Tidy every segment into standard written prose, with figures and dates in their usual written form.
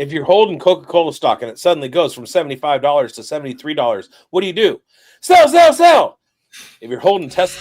If you're holding Coca-Cola stock and it suddenly goes from $75 to $73, what do? Sell, sell, sell. If you're holding Tesla.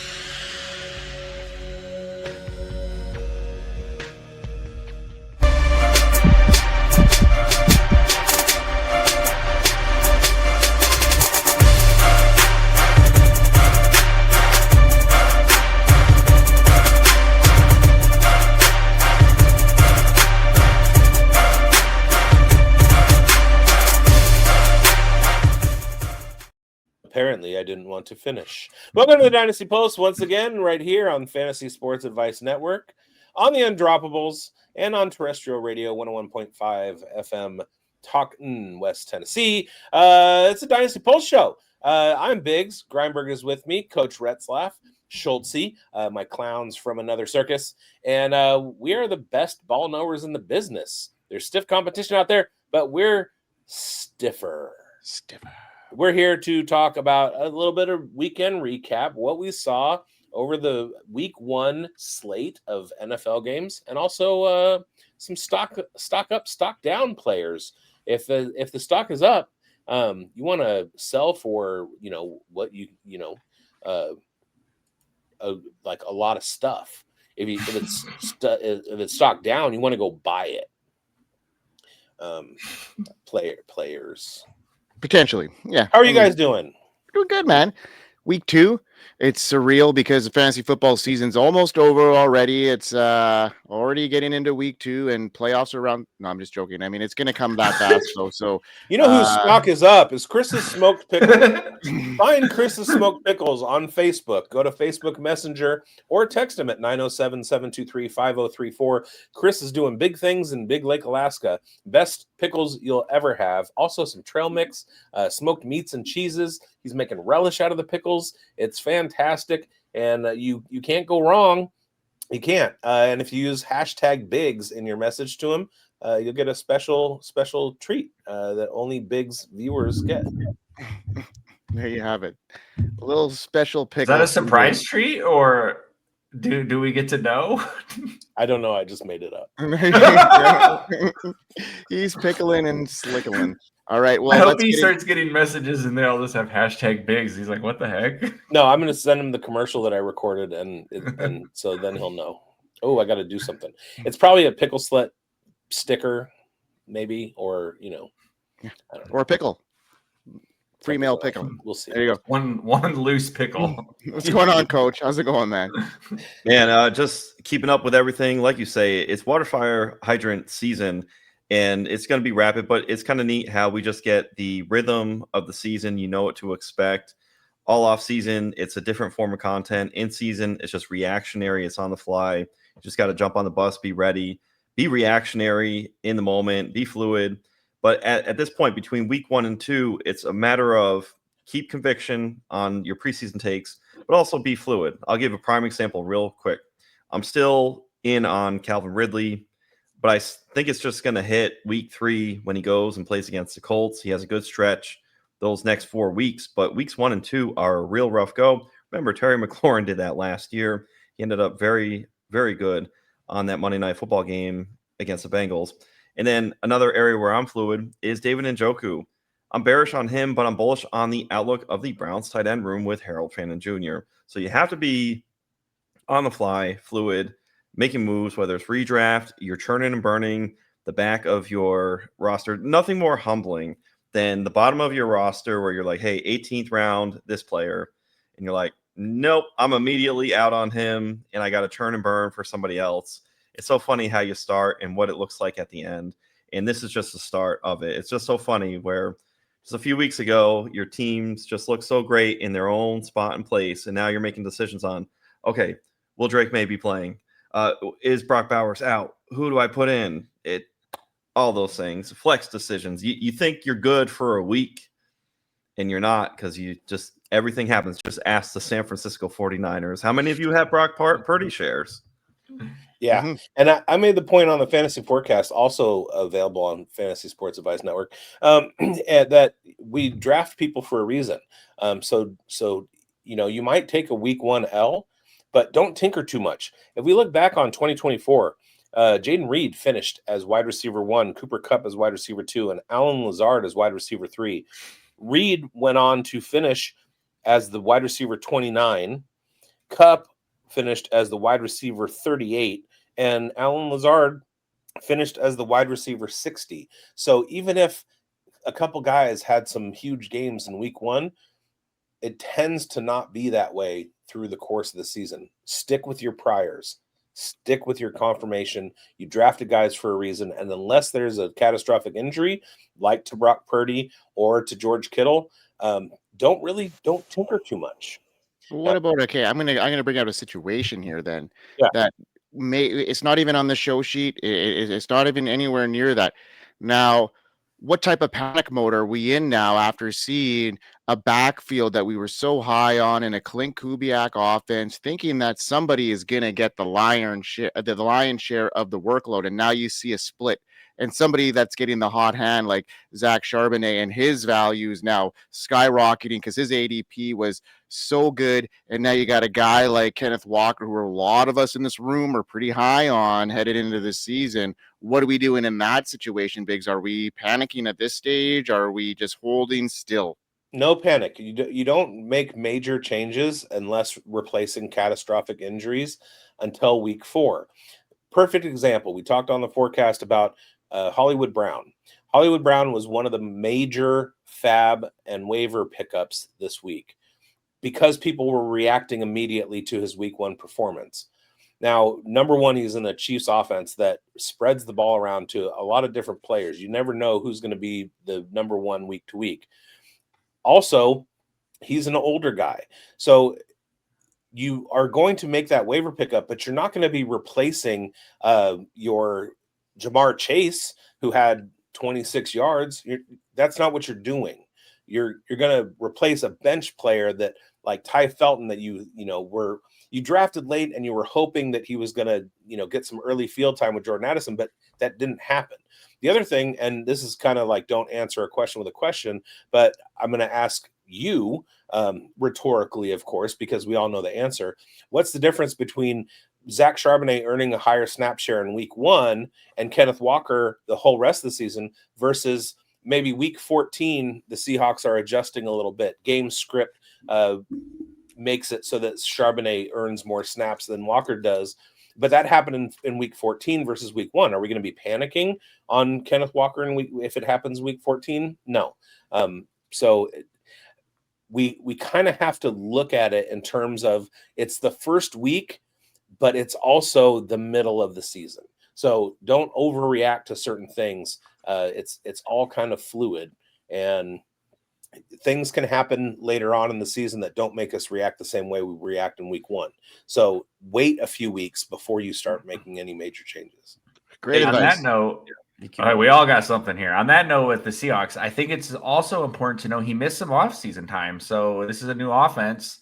Apparently, I didn't want to finish. Welcome to the Dynasty Pulse once again, right here on Fantasy Sports Advice Network, on the Undroppables, and on terrestrial radio 101.5 FM, Talkin' West Tennessee. It's a Dynasty Pulse show. I'm Bigz. Grindberg is with me. Coach Retzlaff, Schultzy, my clowns from another circus, and we are the best ball knowers in the business. There's stiff competition out there, but we're stiffer. We're here to talk about a little bit of weekend recap, what we saw over the week one slate of NFL games, and also some stock up, stock down players. If the stock is up, you want to sell for what like a lot of stuff. If it's stock down, you want to go buy it. Players. Potentially, yeah. How are you guys doing? Doing good, man. Week 2, it's surreal because the fantasy football season's almost over already. It's already getting into week 2, and playoffs are around. No, I'm just joking. I mean, it's going to come that fast. So you know whose stock is up is Chris's Smoked Pickles. Find Chris's Smoked Pickles on Facebook. Go to Facebook Messenger or text him at 907-723-5034. Chris is doing big things in Big Lake, Alaska. Best pickles you'll ever have. Also some trail mix, smoked meats and cheeses. He's making relish out of the pickles. It's fantastic, and you can't go wrong. You can't. And if you use hashtag Bigz in your message to him, you'll get a special treat that only Bigz viewers get. There you have it. A little special pickle. Is that a surprise treat, or do we get to know? I don't know. I just made it up. He's pickling and slickling. All right. Well, I hope he starts getting messages and they'll just have hashtag Bigz. He's like, what the heck? No, I'm going to send him the commercial that I recorded, and so then he'll know. Oh, I got to do something. It's probably a pickle slut sticker, maybe, or I don't know. Or a pickle. Free male pickle. We'll see. There you go. One loose pickle. What's going on, Coach? How's it going, man? Man, just keeping up with everything. Like you say, it's water, fire, hydrant season. And it's going to be rapid, but it's kind of neat how we just get the rhythm of the season. You know what to expect. All off season, it's a different form of content. In season, it's just reactionary. It's on the fly. You just got to jump on the bus, be ready, be reactionary in the moment, be fluid. But at this point, between week 1 and 2, it's a matter of keep conviction on your preseason takes, but also be fluid. I'll give a prime example real quick. I'm still in on Calvin Ridley, but I think it's just going to hit week 3 when he goes and plays against the Colts. He has a good stretch those next 4 weeks, but weeks 1 and 2 are a real rough go. Remember, Terry McLaurin did that last year. He ended up very, very good on that Monday Night Football game against the Bengals. And then another area where I'm fluid is David Njoku. I'm bearish on him, but I'm bullish on the outlook of the Browns tight end room with Harold Fannin Jr. So you have to be on the fly, fluid, making moves, whether it's redraft, you're churning and burning the back of your roster. Nothing more humbling than the bottom of your roster where you're like, hey, 18th round, this player. And you're like, nope, I'm immediately out on him, and I got to churn and burn for somebody else. It's so funny how you start and what it looks like at the end. And this is just the start of it. It's just so funny where just a few weeks ago, your teams just look so great in their own spot and place. And now you're making decisions on, okay, will Drake may be playing? Is Brock Bowers out? Who do I put in? All those things, flex decisions. You think you're good for a week, and you're not because everything happens. Just ask the San Francisco 49ers. How many of you have Brock Purdy shares? Yeah, mm-hmm. And I made the point on the Fantasy Forecast, also available on Fantasy Sports Advice Network, that we draft people for a reason. So you might take a week 1 L, but don't tinker too much. If we look back on 2024, Jaden Reed finished as wide receiver 1, Cooper Kupp as wide receiver 2, and Alan Lazard as wide receiver 3. Reed went on to finish as the wide receiver 29. Kupp finished as the wide receiver 38, and Alan Lazard finished as the wide receiver 60. So even if a couple guys had some huge games in week 1, it tends to not be that way through the course of the season. Stick with your priors. Stick with your confirmation. You drafted guys for a reason, and unless there's a catastrophic injury, like to Brock Purdy or to George Kittle, don't tinker too much. What about, okay, I'm gonna bring out a situation here then. Yeah. That it's not even on the show sheet. It's not even anywhere near that. Now, what type of panic mode are we in now after seeing a backfield that we were so high on in a Clint Kubiak offense, thinking that somebody is gonna get the lion's share of the workload, and now you see a split and somebody that's getting the hot hand like Zach Charbonnet, and his value is now skyrocketing because his ADP was so good. And now you got a guy like Kenneth Walker, who a lot of us in this room are pretty high on headed into the season. What are we doing in that situation, Biggs? Are we panicking at this stage? Are we just holding still? No panic. You don't make major changes unless replacing catastrophic injuries until week 4. Perfect example. We talked on the forecast about Hollywood Brown. Hollywood Brown was one of the major fab and waiver pickups this week because people were reacting immediately to his week 1 performance. Now, number one, he's in a Chiefs offense that spreads the ball around to a lot of different players. You never know who's going to be the number one week to week. Also, he's an older guy. So you are going to make that waiver pickup, but you're not going to be replacing your Jamar Chase, who had 26 yards. That's not what you're doing. You're going to replace a bench player that, like Ty Felton, that you drafted late and you were hoping that he was going to get some early field time with Jordan Addison, but that didn't happen. The other thing, and this is kind of like don't answer a question with a question, but I'm going to ask you rhetorically, of course, because we all know the answer. What's the difference between Zach Charbonnet earning a higher snap share in week 1 and Kenneth Walker the whole rest of the season versus maybe week 14, the Seahawks are adjusting a little bit. Game script makes it so that Charbonnet earns more snaps than Walker does. But that happened in week 14 versus week 1. Are we going to be panicking on Kenneth Walker if it happens week 14? No. So we kind of have to look at it in terms of it's the first week, but it's also the middle of the season. So don't overreact to certain things. It's all kind of fluid, and things can happen later on in the season that don't make us react the same way we react in week 1. So wait a few weeks before you start making any major changes. Great advice. On that note, all right, we all got something here. On that note, with the Seahawks, I think it's also important to know he missed some off-season time. So this is a new offense.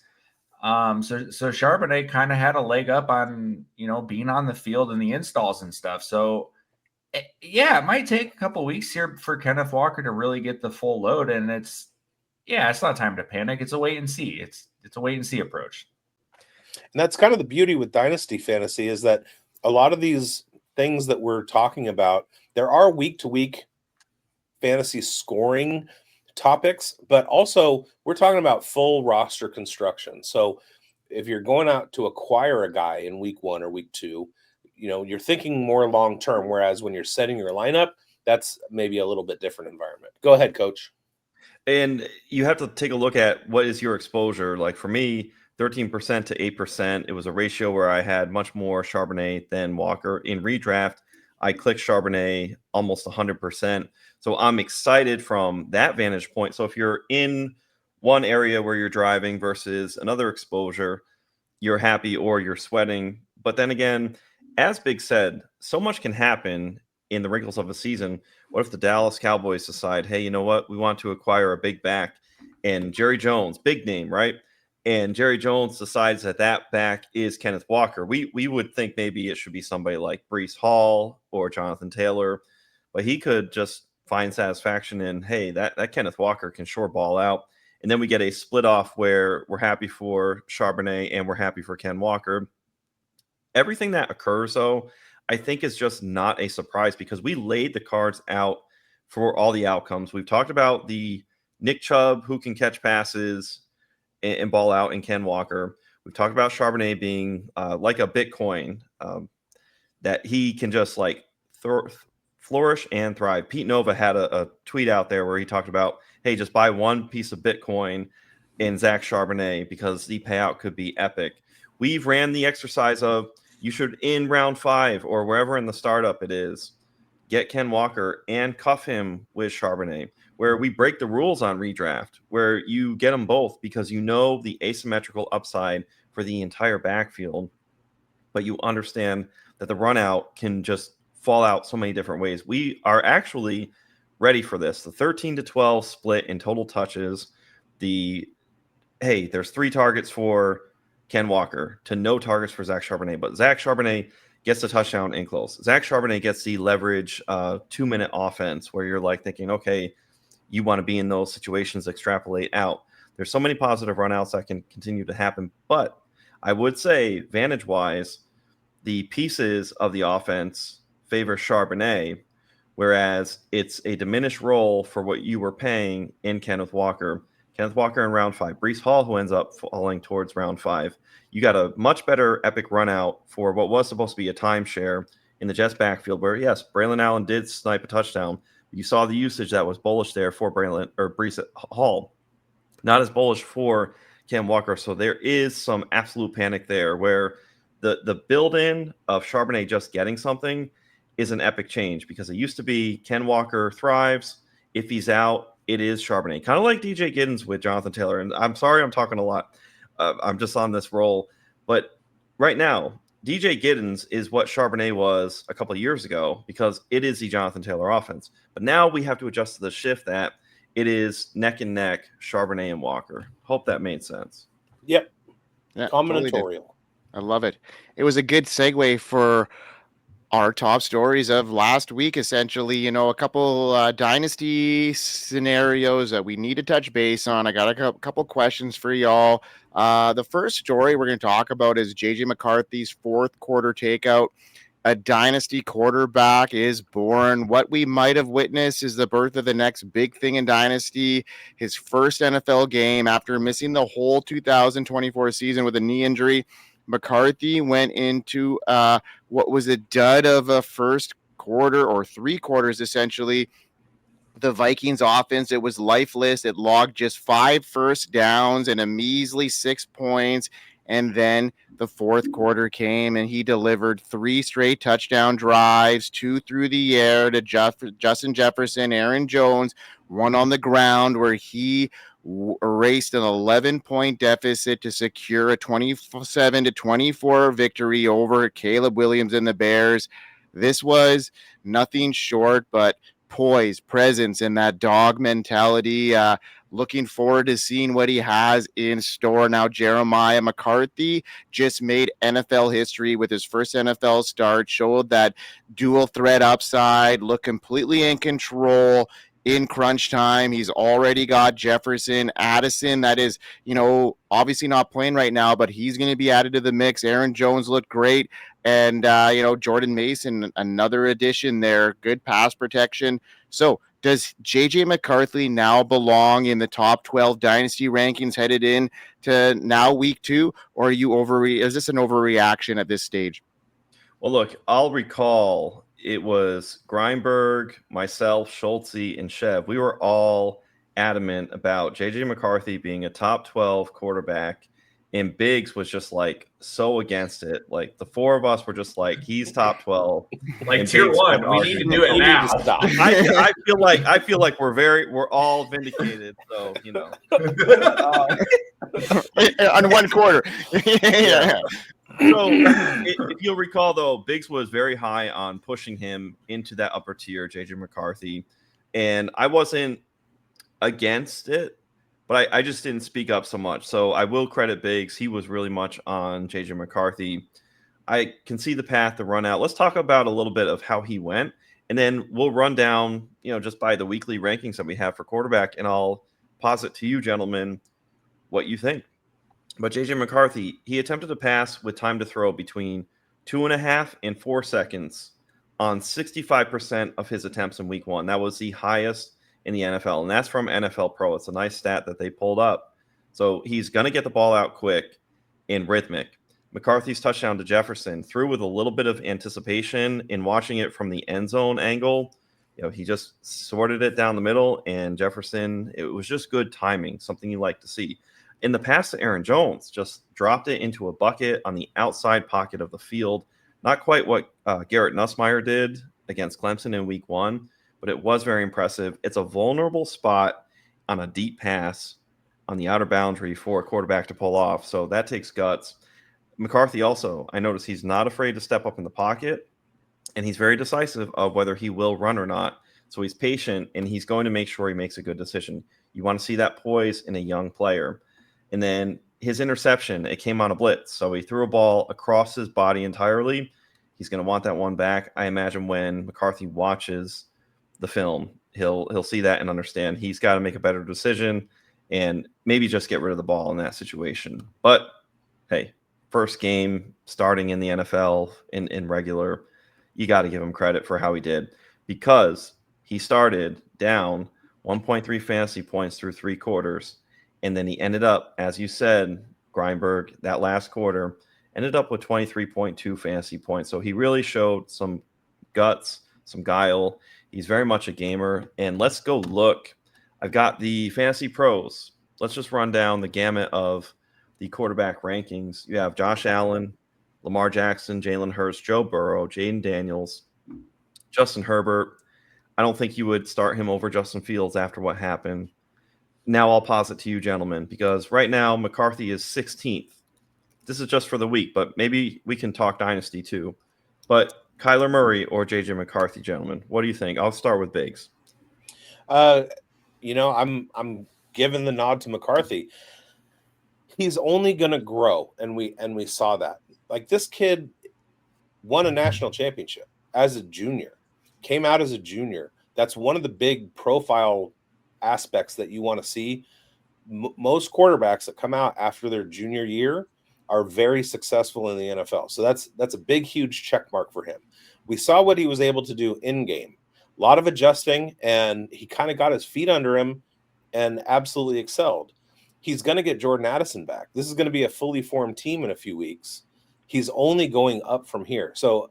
So Charbonnet kind of had a leg up on, being on the field and the installs and stuff. So yeah, it might take a couple weeks here for Kenneth Walker to really get the full load. And it's not time to panic. It's a wait and see. It's a wait and see approach. And that's kind of the beauty with Dynasty Fantasy is that a lot of these things that we're talking about, there are week-to-week fantasy scoring topics, but also we're talking about full roster construction. So if you're going out to acquire a guy in week 1 or week 2, you're thinking more long-term, whereas when you're setting your lineup, that's maybe a little bit different environment. Go ahead, Coach. And you have to take a look at what is your exposure. Like for me, 13% to 8%. It was a ratio where I had much more Charbonnet than Walker. In redraft, I clicked Charbonnet almost 100%. So I'm excited from that vantage point. So if you're in one area where you're driving versus another exposure, you're happy or you're sweating. But then again, as Big said, so much can happen in the wrinkles of a season. What if the Dallas Cowboys decide, hey, you know what? We want to acquire a big back, and Jerry Jones, big name, right? And Jerry Jones decides that back is Kenneth Walker. We would think maybe it should be somebody like Breece Hall or Jonathan Taylor, but he could just find satisfaction in, hey, that Kenneth Walker can short ball out. And then we get a split off where we're happy for Charbonnet and we're happy for Ken Walker. Everything that occurs, though, I think is just not a surprise because we laid the cards out for all the outcomes. We've talked about the Nick Chubb who can catch passes and ball out, and Ken Walker. We've talked about Charbonnet being like a Bitcoin, that he can just like flourish and thrive. Pete Nova had a tweet out there where he talked about, hey, just buy one piece of Bitcoin in Zach Charbonnet because the payout could be epic. We've ran the exercise of you should, in round 5 or wherever in the startup it is, get Ken Walker and cuff him with Charbonnet, where we break the rules on redraft, where you get them both because you know the asymmetrical upside for the entire backfield, but you understand that the run out can just fall out so many different ways. We are actually ready for this. The 13-12 split in total touches, there's 3 targets for Ken Walker to no targets for Zach Charbonnet, but Zach Charbonnet gets the touchdown in close. Zach Charbonnet gets the leverage 2-minute offense where you're like thinking, okay, you want to be in those situations, extrapolate out. There's so many positive runouts that can continue to happen, but I would say vantage-wise, the pieces of the offense favor Charbonnet, whereas it's a diminished role for what you were paying in Kenneth Walker. Kenneth Walker in round 5. Breece Hall, who ends up falling towards round 5. You got a much better epic run out for what was supposed to be a timeshare in the Jets backfield where, yes, Braylon Allen did snipe a touchdown. You saw the usage that was bullish there for Breece Hall. Not as bullish for Ken Walker. So there is some absolute panic there where the build-in of Charbonnet just getting something is an epic change because it used to be Ken Walker thrives. If he's out, it is Charbonnet. Kind of like DJ Giddens with Jonathan Taylor. And I'm sorry I'm talking a lot. I'm just on this roll. But right now, DJ Giddens is what Charbonnet was a couple of years ago because it is the Jonathan Taylor offense. But now we have to adjust to the shift that it is neck and neck, Charbonnet and Walker. Hope that made sense. Yep. Yeah, Combinatorial. totally. I love it. It was a good segue for our top stories of last week, essentially. A couple dynasty scenarios that we need to touch base on. I got a couple questions for y'all. The first story we're going to talk about is JJ McCarthy's 4th quarter takeout. A dynasty quarterback is born. What we might have witnessed is the birth of the next big thing in dynasty. His first NFL game after missing the whole 2024 season with a knee injury. McCarthy went into what was a dud of a first quarter or 3 quarters, essentially. The Vikings offense, it was lifeless. It logged just 5 first downs and a measly 6 points. And then the 4th quarter came and he delivered 3 straight touchdown drives, 2 through the air to Justin Jefferson, Aaron Jones, 1 on the ground where he erased an 11-point deficit to secure a 27-24 victory over Caleb Williams and the Bears. This was nothing short but poise, presence, and that dog mentality. Looking forward to seeing what he has in store. Now, Jeremiah McCarthy just made NFL history with his first NFL start, showed that dual threat upside, looked completely in control in crunch time. He's already got Jefferson, Addison, that is, obviously not playing right now, but he's going to be added to the mix. Aaron Jones looked great. And, Jordan Mason, another addition there, good pass protection. So does JJ McCarthy now belong in the top 12 dynasty rankings headed in to now week 2? Or is this an overreaction at this stage? Well, look, I'll recall it was Grindberg, myself, Schultzy, and Chev. We were all adamant about JJ McCarthy being a top 12 quarterback. And Bigz was just like so against it. Like the 4 of us were just like, he's top 12. Like tier 1, we need to do it now. I feel like we're all vindicated. So on 1 quarter. Yeah. So if you'll recall, though, Bigz was very high on pushing him into that upper tier, JJ McCarthy, and I wasn't against it. But I just didn't speak up so much. So I will credit Bigz. He was really much on JJ McCarthy. I can see the path to run out. Let's talk about a little bit of how he went. And then we'll run down, just by the weekly rankings that we have for quarterback. And I'll posit to you, gentlemen, what you think. But JJ McCarthy, he attempted to pass with time to throw between 2.5 and 4 seconds on 65% of his attempts in week 1. That was the highest in the NFL, and that's from NFL Pro. It's a nice stat that they pulled up. So he's going to get the ball out quick and rhythmic. McCarthy's touchdown to Jefferson threw with a little bit of anticipation in watching it from the end zone angle. He just sorted it down the middle, and Jefferson, it was just good timing, something you like to see. In the pass to Aaron Jones, just dropped it into a bucket on the outside pocket of the field. Not quite what Garrett Nussmeier did against Clemson in week 1, but it was very impressive. It's a vulnerable spot on a deep pass on the outer boundary for a quarterback to pull off, so that takes guts. McCarthy also, I notice he's not afraid to step up in the pocket, and he's very decisive of whether he will run or not. So he's patient, and he's going to make sure he makes a good decision. You want to see that poise in a young player. And then his interception, it came on a blitz. So he threw a ball across his body entirely. He's going to want that one back. I imagine when McCarthy watches the film, he'll see that and understand he's got to make a better decision and maybe just get rid of the ball in that situation. But, hey, first game starting in the NFL in regular, you got to give him credit for how he did, because he started down 1.3 fantasy points through 3 quarters. And then he ended up, as you said, Grindberg, that last quarter, ended up with 23.2 fantasy points. So he really showed some guts, some guile. He's very much a gamer. And let's go look. I've got the Fantasy Pros. Let's just run down the gamut of the quarterback rankings. You have Josh Allen, Lamar Jackson, Jalen Hurts, Joe Burrow, Jaden Daniels, Justin Herbert. I don't think you would start him over Justin Fields after what happened. Now I'll pause it to you, gentlemen, because right now McCarthy is 16th. This is just for the week, but maybe we can talk Dynasty too. But Kyler Murray or JJ McCarthy, gentlemen, what do you think? I'll start with Bigz. I'm giving the nod to McCarthy. He's only going to grow, and we saw that. Like, this kid won a national championship as a junior, came out as a junior. That's one of the big profile aspects that you want to see. Most quarterbacks that come out after their junior year are very successful in the NFL. So that's a big, huge check mark for him. We saw what he was able to do in game. A lot of adjusting, and he kind of got his feet under him and absolutely excelled. He's going to get Jordan Addison back. This is going to be a fully formed team in a few weeks. He's only going up from here. So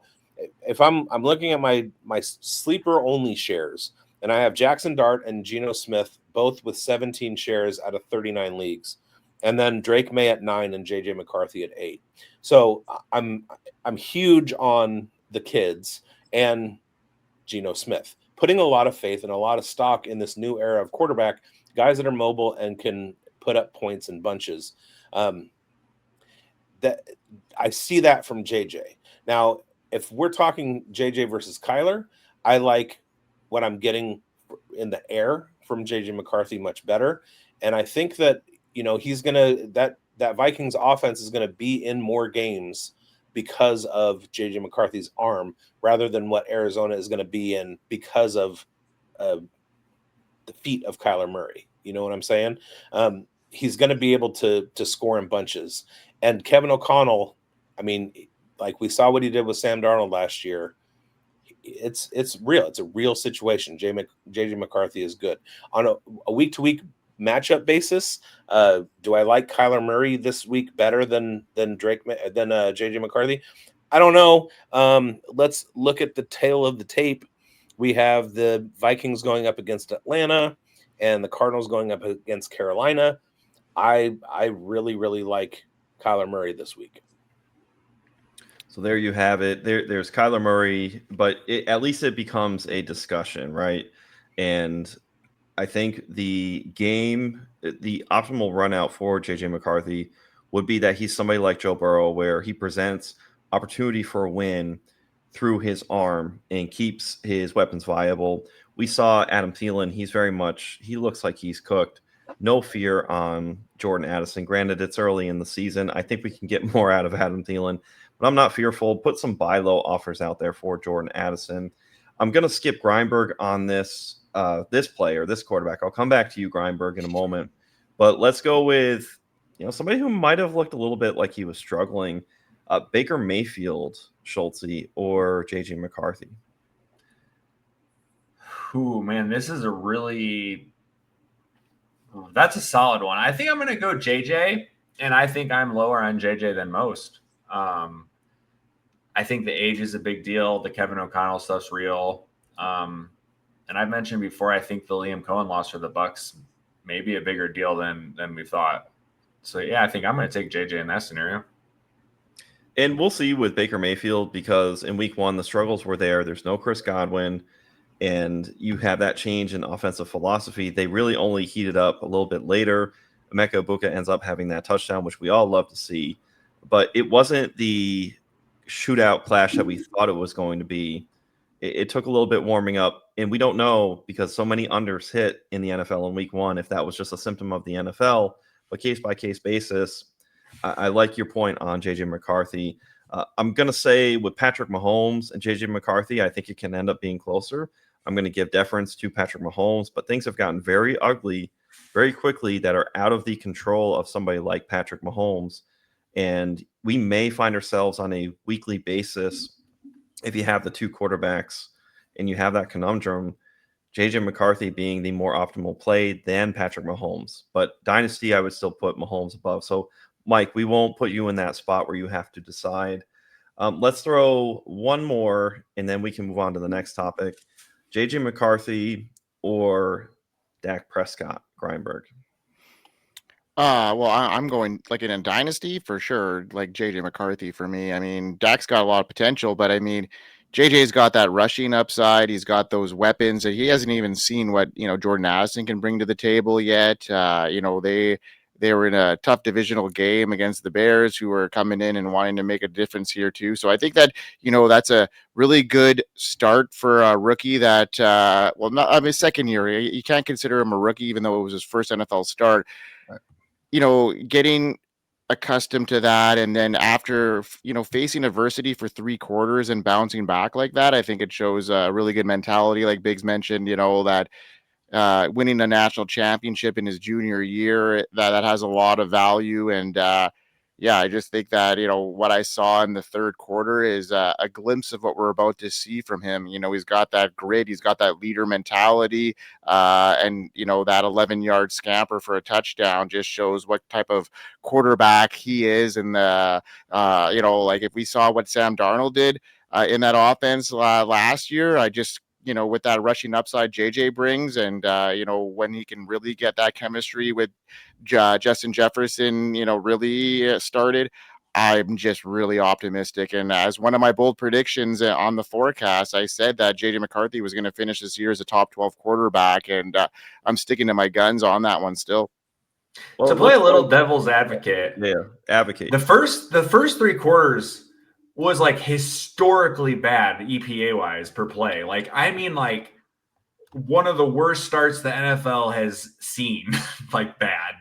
if I'm looking at my sleeper only shares, and I have Jackson Dart and Geno Smith both with 17 shares out of 39 leagues, and then Drake May at 9 and JJ McCarthy at 8. So I'm huge on the kids and Geno Smith, putting a lot of faith and a lot of stock in this new era of quarterback, guys that are mobile and can put up points in bunches. That I see that from JJ. Now, if we're talking JJ versus Kyler, I like what I'm getting in the air from JJ McCarthy much better. And I think that, he's going to, that Vikings offense is going to be in more games because of JJ McCarthy's arm, rather than what Arizona is going to be in because of the feet of Kyler Murray. You know what I'm saying? He's going to be able to score in bunches. And Kevin O'Connell, I mean, like we saw what he did with Sam Darnold last year. It's real. It's a real situation. JJ McCarthy is good on a week-to-week matchup basis. Do I like Kyler Murray this week better than JJ McCarthy? I don't know. Let's look at the tail of the tape. We have the Vikings going up against Atlanta and the Cardinals going up against Carolina. I really, really like Kyler Murray this week. So there you have it. There's Kyler Murray, but at least it becomes a discussion, right? And I think the optimal run out for JJ McCarthy would be that he's somebody like Joe Burrow, where he presents opportunity for a win through his arm and keeps his weapons viable. We saw Adam Thielen. He looks like he's cooked. No fear on Jordan Addison. Granted, it's early in the season. I think we can get more out of Adam Thielen, but I'm not fearful. Put some buy low offers out there for Jordan Addison. I'm going to skip Grindberg on this quarterback. I'll come back to you, Grindberg, in a moment. But let's go with somebody who might have looked a little bit like he was struggling. Baker Mayfield Schultzy, or JJ McCarthy? Ooh, man, this is that's a solid one. I think I'm going to go JJ, and I think I'm lower on JJ than most. I think the age is a big deal. The Kevin O'Connell stuff's real. And I've mentioned before, I think the Liam Cohen loss for the Bucs may be a bigger deal than we thought. So, yeah, I think I'm going to take JJ in that scenario. And we'll see with Baker Mayfield, because in week 1, the struggles were there. There's no Chris Godwin, and you have that change in offensive philosophy. They really only heated up a little bit later. Emeka Egbuka ends up having that touchdown, which we all love to see. But it wasn't the shootout clash that we thought it was going to be. It took a little bit warming up, and we don't know, because so many unders hit in the NFL in week 1, if that was just a symptom of the NFL. But case-by-case basis, I like your point on JJ McCarthy. I'm going to say with Patrick Mahomes and JJ McCarthy, I think it can end up being closer. I'm going to give deference to Patrick Mahomes, but things have gotten very ugly very quickly that are out of the control of somebody like Patrick Mahomes. And we may find ourselves on a weekly basis, if you have the two quarterbacks and you have that conundrum, JJ McCarthy being the more optimal play than Patrick Mahomes. But Dynasty, I would still put Mahomes above. So, Mike, we won't put you in that spot where you have to decide. Let's throw one more, and then we can move on to the next topic. JJ McCarthy or Dak Prescott, Grindberg? Well, I'm going like in a dynasty for sure, like JJ McCarthy for me. I mean, Dak's got a lot of potential, but I mean, JJ's got that rushing upside. He's got those weapons that he hasn't even seen what, Jordan Addison can bring to the table yet. They were in a tough divisional game against the Bears, who were coming in and wanting to make a difference here too. So I think that, that's a really good start for a rookie that, second year. You can't consider him a rookie, even though it was his first NFL start. Getting accustomed to that, and then after facing adversity for 3 quarters and bouncing back like that, I think it shows a really good mentality. Like Bigz mentioned, that winning a national championship in his junior year, that has a lot of value. And I just think that what I saw in the third quarter is a glimpse of what we're about to see from him. He's got that grit, he's got that leader mentality, and that 11-yard scamper for a touchdown just shows what type of quarterback he is. And like if we saw what Sam Darnold did in that offense last year, I just with that rushing upside JJ brings, and when he can really get that chemistry with Justin Jefferson, really started, I'm just really optimistic. And as one of my bold predictions on the forecast, I said that JJ McCarthy was going to finish this year as a top 12 quarterback, and I'm sticking to my guns on that one still. Well, to play a little devil's advocate, advocate. The first 3 quarters was like historically bad EPA wise per play. Like, I mean, like one of the worst starts the NFL has seen, like bad.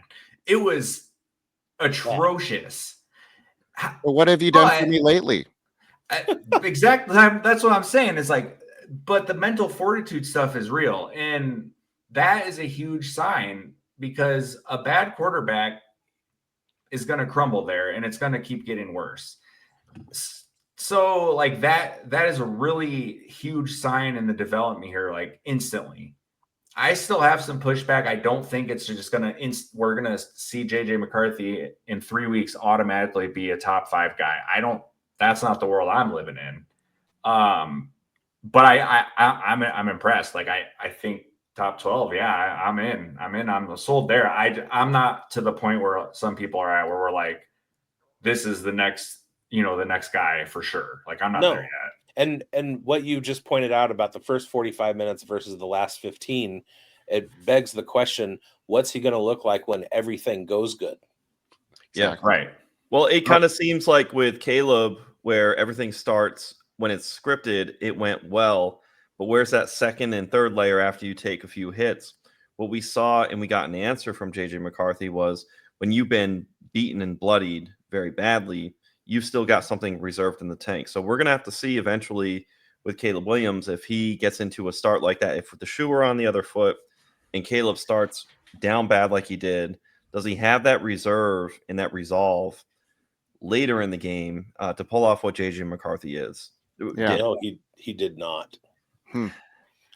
It was atrocious. Well, what have you done for me lately? Exactly. That's what I'm saying. It's like, but the mental fortitude stuff is real. And that is a huge sign, because a bad quarterback is going to crumble there, and it's going to keep getting worse. So like that is a really huge sign in the development here, like instantly. I still have some pushback. I don't think it's just we're going to see JJ McCarthy in 3 weeks automatically be a top 5 guy. That's not the world I'm living in. But I'm impressed. Like I think top 12. Yeah, I'm in. I'm sold there. I'm not to the point where some people are at, where we're like, this is the next, the next guy for sure. Like I'm not there yet. And what you just pointed out about the first 45 minutes versus the last 15, it begs the question, what's he going to look like when everything goes good? Yeah, right. Well, it kind of seems like with Kaleb, where everything starts when it's scripted, it went well. But where's that second and third layer after you take a few hits? What we saw, and we got an answer from JJ McCarthy, was when you've been beaten and bloodied very badly, you've still got something reserved in the tank. So we're going to have to see eventually with Caleb Williams, if he gets into a start like that, if the shoe were on the other foot and Caleb starts down bad like he did, does he have that reserve and that resolve later in the game to pull off what JJ McCarthy is. Yeah. No, he did not. All That's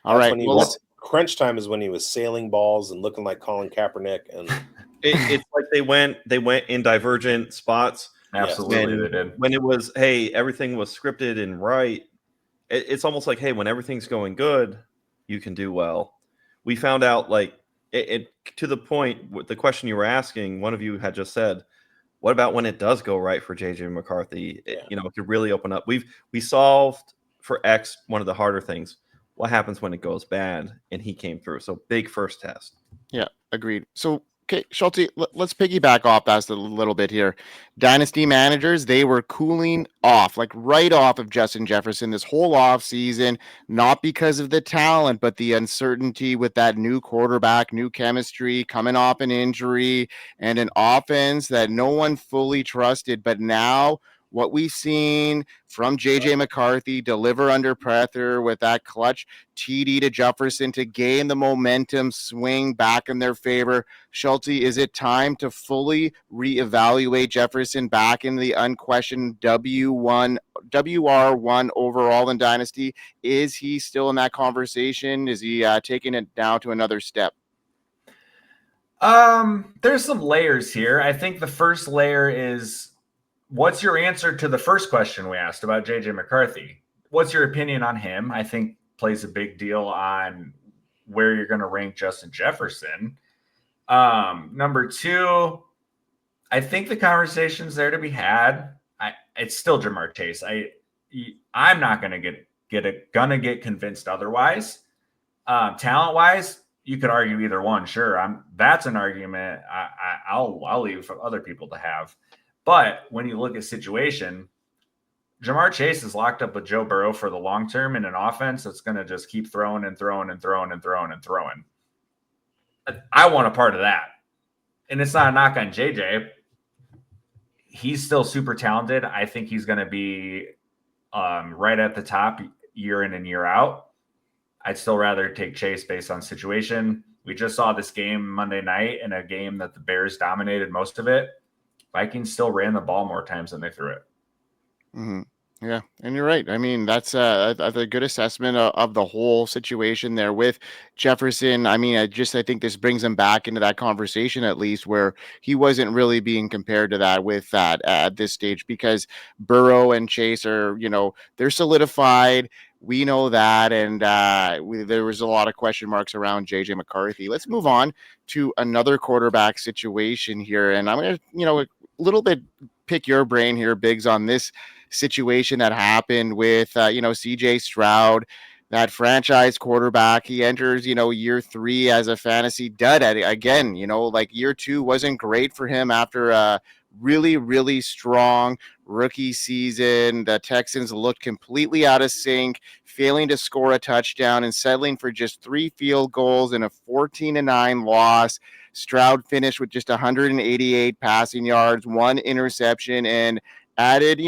right. when he was crunch time is when he was sailing balls and looking like Colin Kaepernick, and it's like they went in divergent spots. Absolutely, they did. When it was, hey, everything was scripted and right. It's almost like, hey, when everything's going good, you can do well. We found out, like, it to the point with the question you were asking, one of you had just said, what about when it does go right for JJ McCarthy? It could really open up. We solved for X one of the harder things. What happens when it goes bad? And he came through. So big first test. Yeah, agreed. So, okay, Schultzy, let's piggyback off that a little bit here. Dynasty managers, they were cooling off, like right off of Justin Jefferson this whole off season, not because of the talent, but the uncertainty with that new quarterback, new chemistry, coming off an injury, and an offense that no one fully trusted. But now, what we've seen from JJ McCarthy deliver under pressure with that clutch TD to Jefferson to gain the momentum swing back in their favor. Schultzy, is it time to fully reevaluate Jefferson back in the unquestioned WR1 overall in Dynasty? Is he still in that conversation? Is he taking it down to another step? There's some layers here. I think the first layer is, what's your answer to the first question we asked about JJ McCarthy? What's your opinion on him? I think plays a big deal on where you're going to rank Justin Jefferson. Number two, I think the conversation's there to be had. It's still Jamar Chase. I'm not going to get convinced otherwise. Talent wise, you could argue either one. Sure, that's an argument I'll leave for other people to have. But when you look at situation, Jamar Chase is locked up with Joe Burrow for the long term in an offense that's going to just keep throwing and throwing and throwing and throwing and throwing. I want a part of that. And it's not a knock on JJ. He's still super talented. I think he's going to be right at the top year in and year out. I'd still rather take Chase based on situation. We just saw this game Monday night in a game that the Bears dominated most of it. Vikings still ran the ball more times than they threw it. Mm-hmm. Yeah, and you're right. I mean, that's a good assessment of the whole situation there with Jefferson. I mean, I think this brings him back into that conversation at least where he wasn't really being compared to that with that at this stage because Burrow and Chase are, they're solidified. We know that, and there was a lot of question marks around JJ McCarthy. Let's move on to another quarterback situation here, and I'm going to, a little bit pick your brain here, Bigz, on this situation that happened with, CJ Stroud, that franchise quarterback. He enters, year 3 as a fantasy dud. Again, year 2 wasn't great for him after a really, really strong rookie season. The Texans looked completely out of sync, failing to score a touchdown and settling for just 3 field goals in a 14-9 loss. Stroud finished with just 188 passing yards, 1 interception, and added,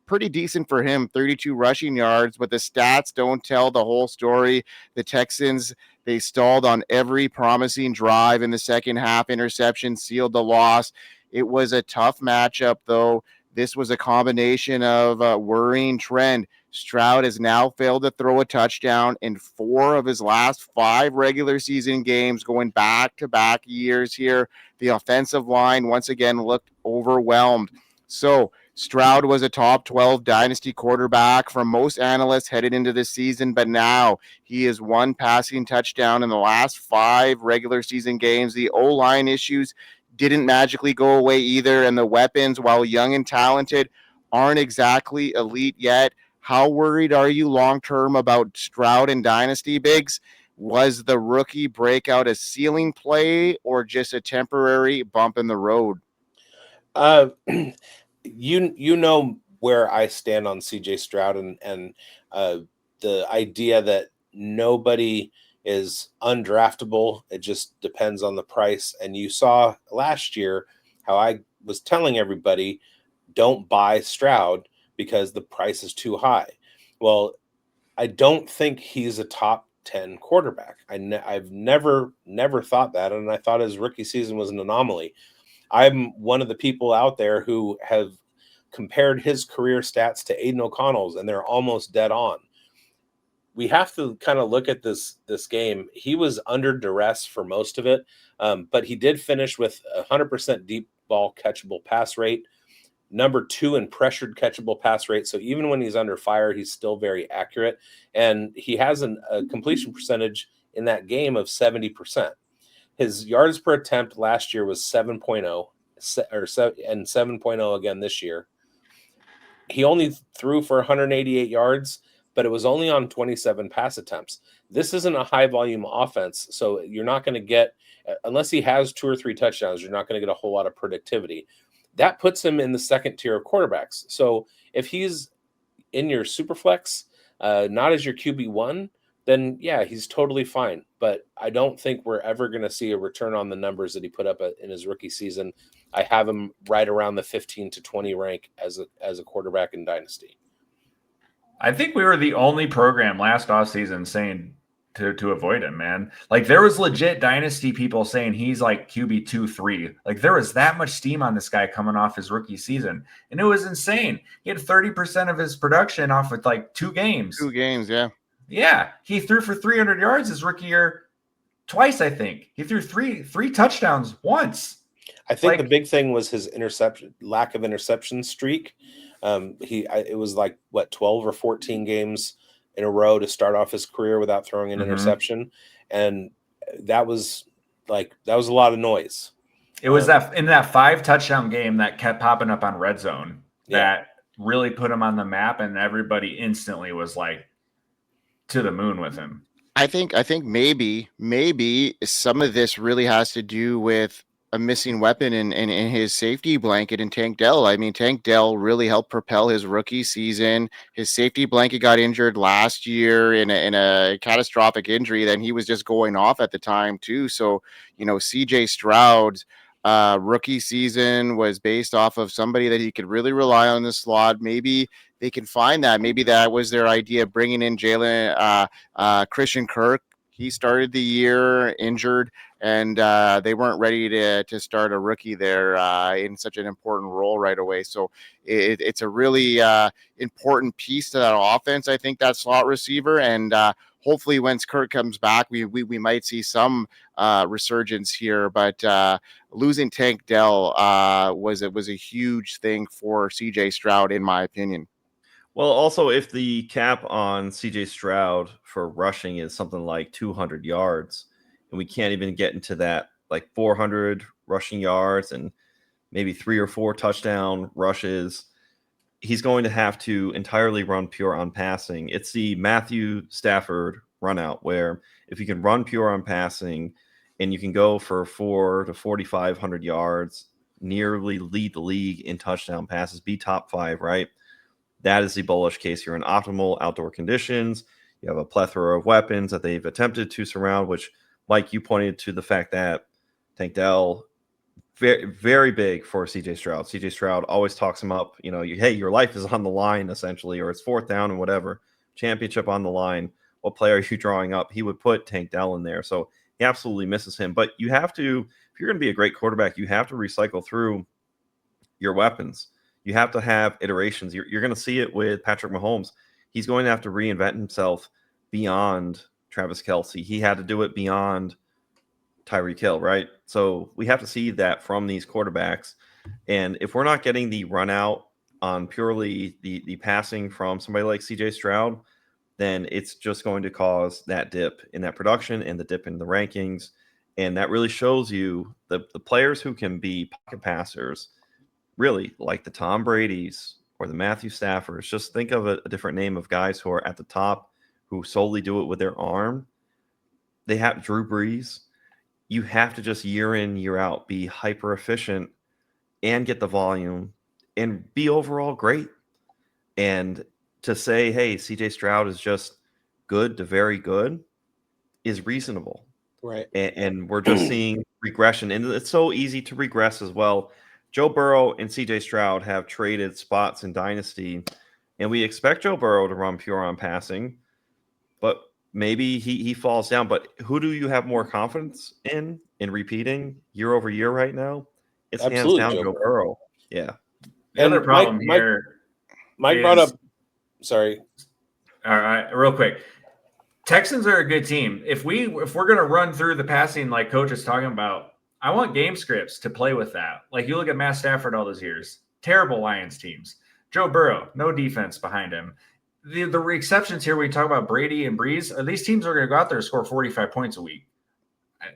pretty decent for him, 32 rushing yards, but the stats don't tell the whole story. The Texans, they stalled on every promising drive in the second half. Interception sealed the loss. It was a tough matchup, though. This was a combination of a worrying trend. Stroud has now failed to throw a touchdown in 4 of his last 5 regular season games, going back-to-back years here. The offensive line once again looked overwhelmed. So Stroud was a top 12 dynasty quarterback for most analysts headed into this season, but now he is 1 passing touchdown in the last 5 regular season games. The O-line issues didn't magically go away either, and the weapons, while young and talented, aren't exactly elite yet. How worried are you long-term about Stroud and Dynasty, Bigz? Was the rookie breakout a ceiling play or just a temporary bump in the road? You know where I stand on CJ Stroud and the idea that nobody is undraftable. It just depends on the price. And you saw last year how I was telling everybody, don't buy Stroud because the price is too high. Well, I don't think he's a top 10 quarterback. I've never thought that, and I thought his rookie season was an anomaly. I'm one of the people out there who have compared his career stats to Aiden O'Connell's, and they're almost dead on. We have to kind of look at this game. He was under duress for most of it, but he did finish with 100% deep ball catchable pass rate, number 2 in pressured catchable pass rate. So even when he's under fire, he's still very accurate, and he has a completion percentage in that game of 70%. His yards per attempt last year was 7.0, and 7.0 again this year. He only threw for 188 yards, but it was only on 27 pass attempts. This isn't a high volume offense, so you're not going to get, unless he has 2 or 3 touchdowns, you're not going to get a whole lot of productivity. That puts him in the second tier of quarterbacks. So if he's in your super flex, not as your QB1, then yeah, he's totally fine. But I don't think we're ever going to see a return on the numbers that he put up in his rookie season. I have him right around the 15 to 20 rank as a quarterback in Dynasty. I think we were the only program last offseason saying to avoid him, man. Like, there was legit Dynasty people saying he's like QB 2-3. Like, there was that much steam on this guy coming off his rookie season, and it was insane. He had 30% of his production off with like 2 games. 2 games, yeah. Yeah, he threw for 300 yards his rookie year twice, I think. He threw three touchdowns once. I think the big thing was his lack of interception streak. It was like 12 or 14 games in a row to start off his career without throwing an interception, and that was a lot of noise. It was that in that 5 touchdown game that kept popping up on Red Zone that really put him on the map, and everybody instantly was like to the moon with him. I think maybe some of this really has to do with a missing weapon in his safety blanket in Tank Dell. I mean, Tank Dell really helped propel his rookie season. His safety blanket got injured last year in a catastrophic injury. Then he was just going off at the time too. So, CJ Stroud's rookie season was based off of somebody that he could really rely on in the slot. Maybe they can find that. Maybe that was their idea, bringing in Christian Kirk. He started the year injured, and they weren't ready to start a rookie there in such an important role right away. So it's a really important piece to that offense, I think, that slot receiver. And hopefully once Kirk comes back, we might see some resurgence here. But losing Tank Dell was a huge thing for CJ Stroud, in my opinion. Well, also, if the cap on CJ Stroud for rushing is something like 200 yards, and we can't even get into that like 400 rushing yards and maybe 3 or 4 touchdown rushes, he's going to have to entirely run pure on passing. It's the Matthew Stafford run out, where if you can run pure on passing and you can go for 4 to 4,500 yards, nearly lead the league in touchdown passes, be top 5, right? That is the bullish case. You're in optimal outdoor conditions. You have a plethora of weapons that they've attempted to surround, which, Mike, you pointed to the fact that Tank Dell, very, very big for CJ Stroud. CJ Stroud always talks him up. Hey, your life is on the line, essentially, or it's 4th down and whatever. Championship on the line. What player are you drawing up? He would put Tank Dell in there. So he absolutely misses him. But you have to, if you're going to be a great quarterback, you have to recycle through your weapons. You have to have iterations. You're going to see it with Patrick Mahomes. He's going to have to reinvent himself beyond Travis Kelce. He had to do it beyond Tyreek Hill, right? So we have to see that from these quarterbacks. And if we're not getting the run out on purely the passing from somebody like CJ Stroud, then it's just going to cause that dip in that production and the dip in the rankings. And that really shows you the players who can be pocket passers, really, like the Tom Brady's or the Matthew Staffords. Just think of a different name of guys who are at the top who solely do it with their arm. They have Drew Brees. You have to just year in, year out, be hyper efficient and get the volume and be overall great. And to say, hey, CJ Stroud is just good to very good is reasonable. Right. And we're just seeing regression. And it's so easy to regress as well. Joe Burrow and CJ Stroud have traded spots in Dynasty, and we expect Joe Burrow to run pure on passing, but maybe he falls down. But who do you have more confidence in repeating year over year right now? It's Absolutely hands down Joe Burrow. Yeah. The other problem here, Mike brought up. Sorry. All right, real quick. Texans are a good team. If we're going to run through the passing like Coach is talking about, I want game scripts to play with that. Like you look at Matt Stafford all those years, terrible Lions teams. Joe Burrow, no defense behind him. The exceptions here, we talk about Brady and Breeze, these teams are going to go out there and score 45 points a week.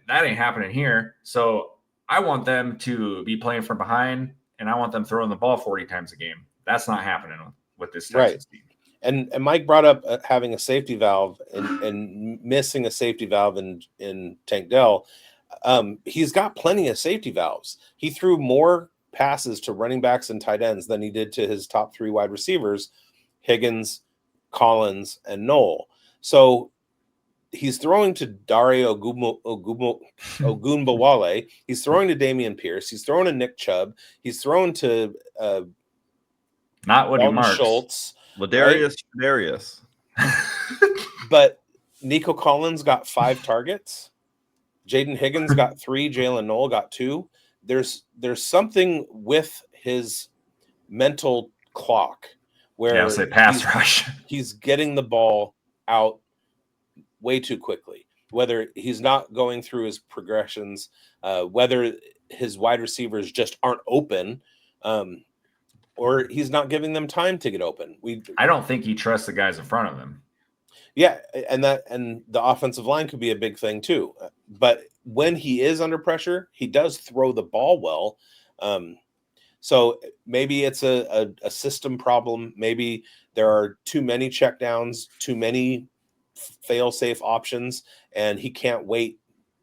That ain't happening here. So I want them to be playing from behind, and I want them throwing the ball 40 times a game. That's not happening with this Texans team. And Mike brought up having a safety valve and missing a safety valve in Tank Dell. He's got plenty of safety valves. He threw more passes to running backs and tight ends than he did to his top 3 wide receivers, Higgins, Collins, and Knoll. So he's throwing to Dario Ogunbowale. He's throwing to Damian Pierce. He's throwing to Nick Chubb. He's throwing to not Woody Marks. Schultz. Ladarius. But Nico Collins got 5 targets. Jaden Higgins got 3. Jalen Knoll got 2. There's something with his mental clock where pass rush. He's getting the ball out way too quickly. Whether he's not going through his progressions, whether his wide receivers just aren't open, or he's not giving them time to get open. I don't think he trusts the guys in front of him. Yeah, and the offensive line could be a big thing too. But when he is under pressure, he does throw the ball well. So maybe it's a system problem. Maybe there are too many checkdowns, too many fail-safe options, and he can't wait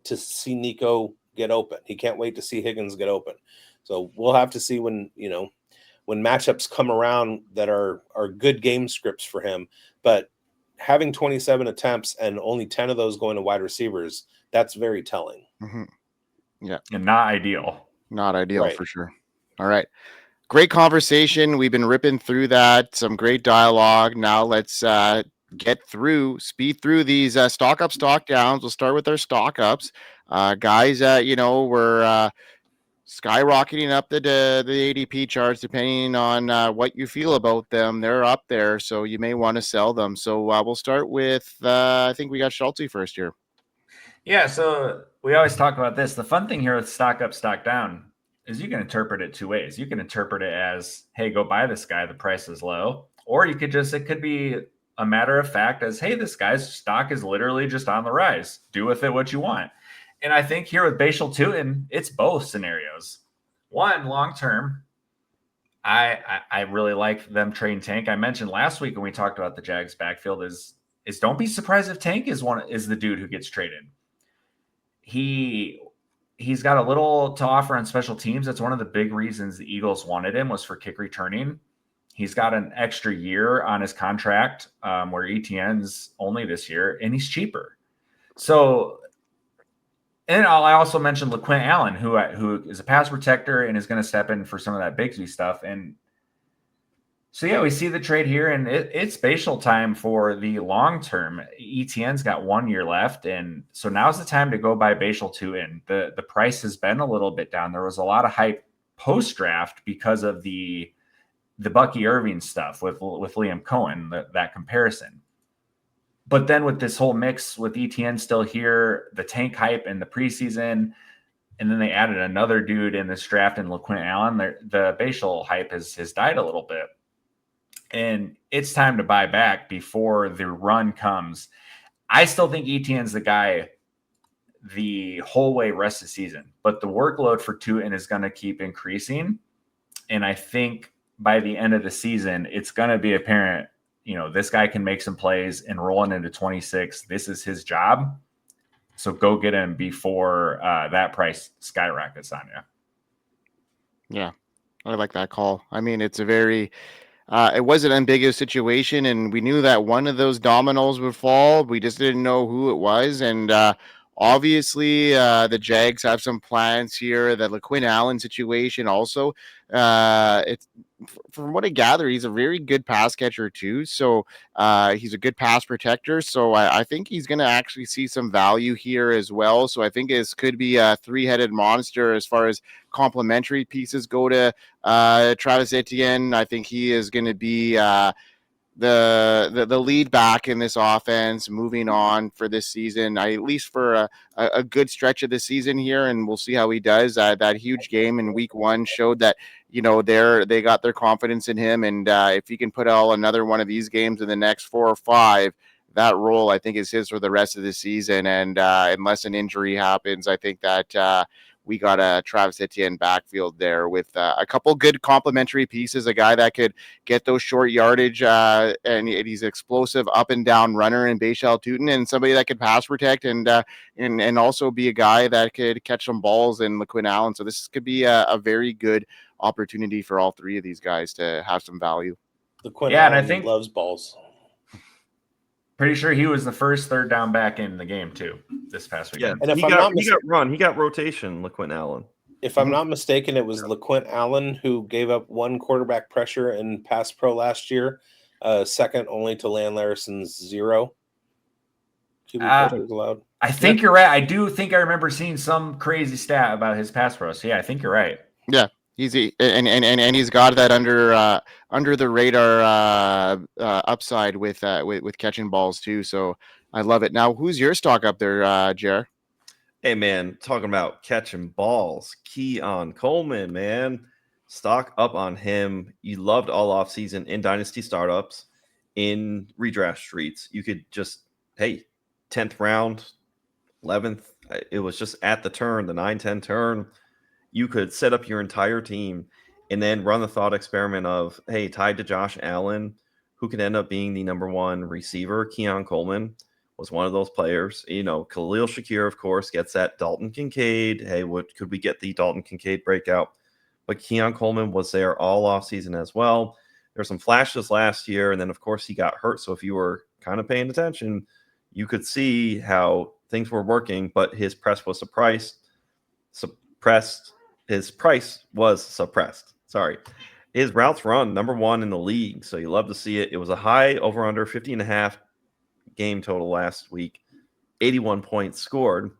to see Nico get open. He can't wait to see Higgins get open. So we'll have to see when matchups come around that are good game scripts for him. But having 27 attempts and only 10 of those going to wide receivers, that's very telling. Mm-hmm. Yeah. And not ideal. Not ideal for sure. All right. Great conversation. We've been ripping through that. Some great dialogue. Now let's speed through these stock up, stock downs. We'll start with our stock ups. Guys, we're skyrocketing up the ADP charts depending on what you feel about them. They're up there, so you may want to sell them. So we'll start with I think we got Schultzy first here. Yeah, so we always talk about this. The fun thing here with stock up, stock down is you can interpret it 2 ways. You can interpret it as, hey, go buy this guy, the price is low. Or it could be a matter of fact as, hey, this guy's stock is literally just on the rise. Do with it what you want. And I think here with Bashal Tutin, it's both scenarios. One, long term, I really like them trading Tank. I mentioned last week when we talked about the Jags backfield is don't be surprised if Tank is the dude who gets traded. He's got a little to offer on special teams. That's one of the big reasons the Eagles wanted him was for kick returning. He's got an extra year on his contract where ETN's only this year, and he's cheaper. So, and I also mentioned LaQuint Allen, who is a pass protector and is going to step in for some of that Bigz stuff. And so, yeah, we see the trade here, and it's spatial time for the long term. ETN's got 1 year left, and so now's the time to go buy Bashal Tutin. The price has been a little bit down. There was a lot of hype post draft because of the Bucky Irving stuff with Liam Cohen, that comparison. But then with this whole mix with ETN still here, the Tank hype in the preseason, and then they added another dude in this draft in LaQuint Allen, the Bashal hype has died a little bit. And it's time to buy back before the run comes. I still think ETN's the guy the whole way rest of the season, but the workload for Tutin is going to keep increasing. And I think by the end of the season, it's going to be apparent, this guy can make some plays and rolling into 26. This is his job. So go get him before that price skyrockets on you. Yeah, I like that call. I mean, it's a very... it was an ambiguous situation, and we knew that one of those dominoes would fall. We just didn't know who it was, and Obviously, the Jags have some plans here. The LaQuinn Allen situation also. It's from what I gather, he's a very good pass catcher too. So he's a good pass protector. So I think he's going to actually see some value here as well. So I think this could be a three-headed monster as far as complementary pieces go to Travis Etienne. I think he is going to be the lead back in this offense moving on for this season, at least for a good stretch of the season here, and we'll see how he does. That huge game in week 1 showed that they got their confidence in him, and if he can put out another one of these games in the next 4 or 5, that role I think is his for the rest of the season. And unless an injury happens, I think that we got a Travis Etienne backfield there with a couple good complementary pieces, a guy that could get those short yardage, and he's an explosive up and down runner in Bashal Tutin, and somebody that could pass protect and also be a guy that could catch some balls in LaQuinn Allen. So this could be a very good opportunity for all 3 of these guys to have some value. LaQuinn Yeah, Allen and I think loves balls. Pretty sure he was the first third down back in the game too this past weekend. Yeah, And if he got rotation, LaQuinn Allen. If I'm not mistaken, it was LaQuinn Allen who gave up 1 quarterback pressure in pass pro last year, second only to Lan Larison's 0 QB pressures allowed. I think you're right. I do think I remember seeing some crazy stat about his pass pro. So yeah, I think you're right. Yeah. He's got that under the radar upside with catching balls too. So I love it. Now, who's your stock up there, Jer? Hey man, talking about catching balls, Keon Coleman, man, stock up on him. You loved all off season in dynasty startups, in redraft streets. You could just 10th round, 11th. It was just at the turn, the 9-10 turn. You could set up your entire team and then run the thought experiment of, hey, tied to Josh Allen, who could end up being the number 1 receiver. Keon Coleman was one of those players. Khalil Shakir, of course, gets that Dalton Kincaid. Hey, what could we get the Dalton Kincaid breakout? But Keon Coleman was there all offseason as well. There were some flashes last year, and then, of course, he got hurt. So if you were kind of paying attention, you could see how things were working, but his price was suppressed. His price was suppressed. Sorry. His routes run, number 1 in the league. So you love to see it. It was a high over under 50.5 game total last week. 81 points scored.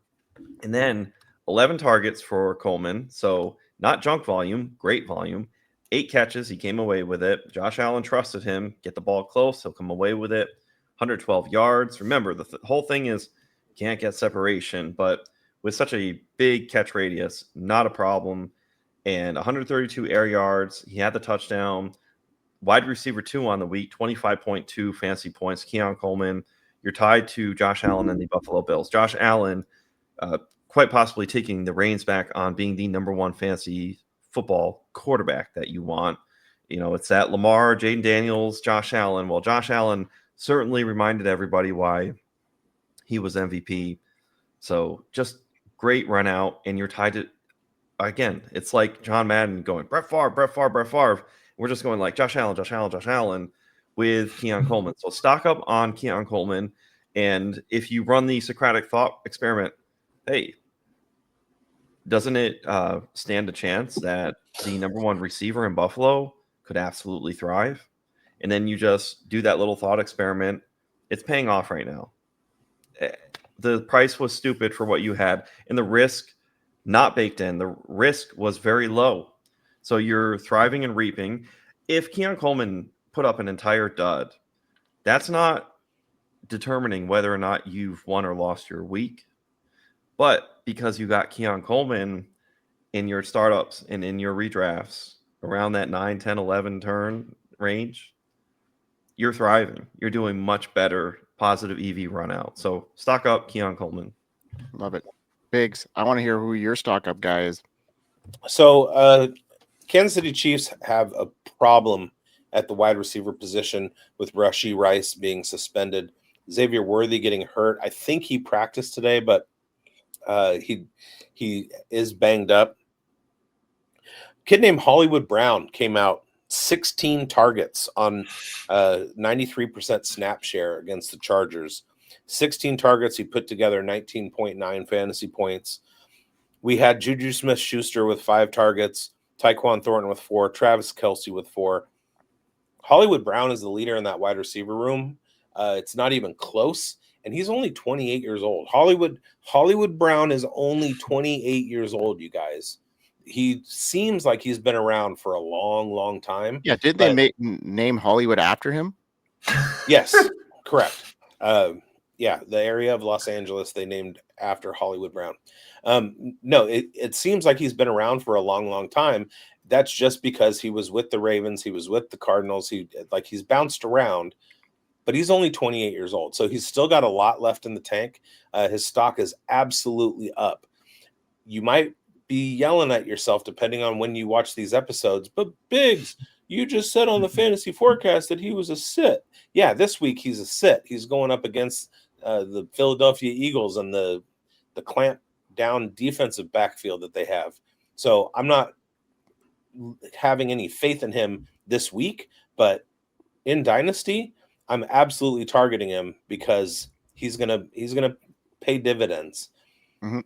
And then 11 targets for Coleman. So not junk volume, great volume. 8 catches. He came away with it. Josh Allen trusted him. Get the ball close. He'll come away with it. 112 yards. Remember, the whole thing is can't get separation, but with such a big catch radius, not a problem. And 132 air yards. He had the touchdown. Wide receiver 2 on the week, 25.2 fantasy points. Keon Coleman, you're tied to Josh Allen and the Buffalo Bills. Josh Allen quite possibly taking the reins back on being the number 1 fantasy football quarterback that you want. It's that Lamar, Jaden Daniels, Josh Allen. Well, Josh Allen certainly reminded everybody why he was MVP. So just great run out, and you're tied to, again, it's like John Madden going, Brett Favre, Brett Favre, Brett Favre. We're just going like Josh Allen, Josh Allen, Josh Allen with Keon Coleman. So stock up on Keon Coleman, and if you run the Socratic thought experiment, hey, doesn't it stand a chance that the number 1 receiver in Buffalo could absolutely thrive? And then you just do that little thought experiment. It's paying off right now. The price was stupid for what you had, and the risk not baked in. The risk was very low. So you're thriving and reaping. If Keon Coleman put up an entire dud, that's not determining whether or not you've won or lost your week. But because you got Keon Coleman in your startups and in your redrafts around that 9, 10, 11 turn range, you're thriving. You're doing much better. Positive EV run out. So stock up Keon Coleman. Love it. Bigz, I want to hear who your stock up guy is. So Kansas City Chiefs have a problem at the wide receiver position with Rashee Rice being suspended. Xavier Worthy getting hurt. I think he practiced today, but he is banged up. A kid named Hollywood Brown came out, 16 targets on 93% snap share against the Chargers. 16 targets. He put together 19.9 fantasy points. We had Juju Smith-Schuster with 5 targets, Tyquan Thornton with 4, Travis Kelce with 4. Hollywood Brown is the leader in that wide receiver room. It's not even close, and he's only 28 years old. Hollywood Brown is only 28 years old, you guys. He seems like he's been around for a long, long time. Yeah, did they name Hollywood after him? Yes, correct. Yeah, the area of Los Angeles they named after Hollywood Brown. No, it seems like he's been around for a long, long time. That's just because he was with the Ravens, he was with the Cardinals. He's bounced around, but he's only 28 years old, so he's still got a lot left in the tank. His stock is absolutely up. You might be yelling at yourself depending on when you watch these episodes, but Bigz, you just said on the fantasy forecast that he was a sit. Yeah, this week he's a sit. He's going up against the Philadelphia Eagles and the clamp down defensive backfield that they have. So I'm not having any faith in him this week, but in Dynasty, I'm absolutely targeting him because he's gonna pay dividends. Mm-hmm.